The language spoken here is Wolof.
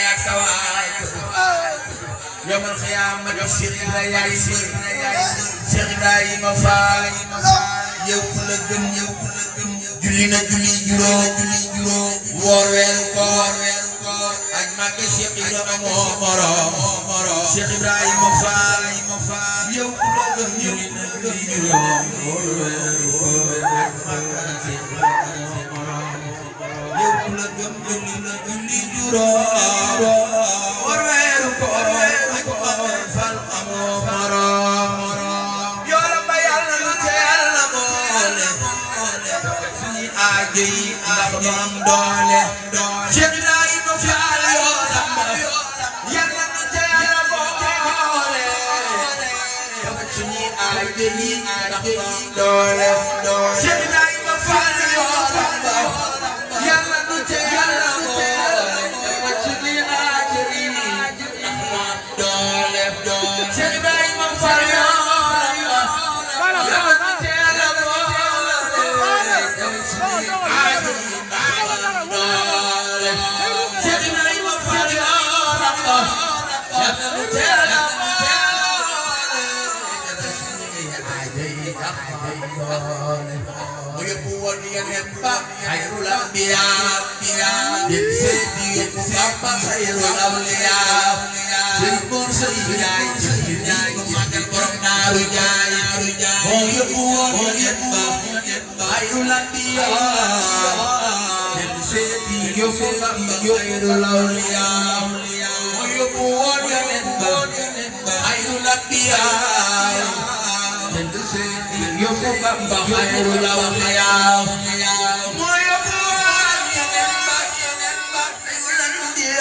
yak sawaay yomal xiyaama di Cheikh Ibrahima Cheikh Ibrahima Fall yow ku la gën julli na julli juróom woor weeru koor ak Màkka Cheikh Ibrahima moo morom Cheikh Ibrahima Fall yow ku la gën julli na julli juróom woor weeru koor ak Màkka Cheikh Ibrahima moo morom yow ku la gën julli na julli juróom woor weeru koor ak Màkka Fall amoo morom yoola ba Yàlla na te Yàlla boole suñu aajo yi ndax ñu am doole Cheikh Ibrahima Fall yoola ba Yàlla na te Yàlla boole suñu aajo yi ndax ñu am doole Cheikh Ibrahima Fall yoola ba Yàlla na te Yàlla boole suñu aajo yi ndax ñu am doole Cheikh Ibrahima Fall خير الأنبياء بالسيد بابا خير الأولياء سيكون سيدنا مكان برنا رجاي هو يقول خير الأنبياء بالسيد بابا خير الأولياء هو يقول خير الأنبياء بالسيد بابا خير الأولياء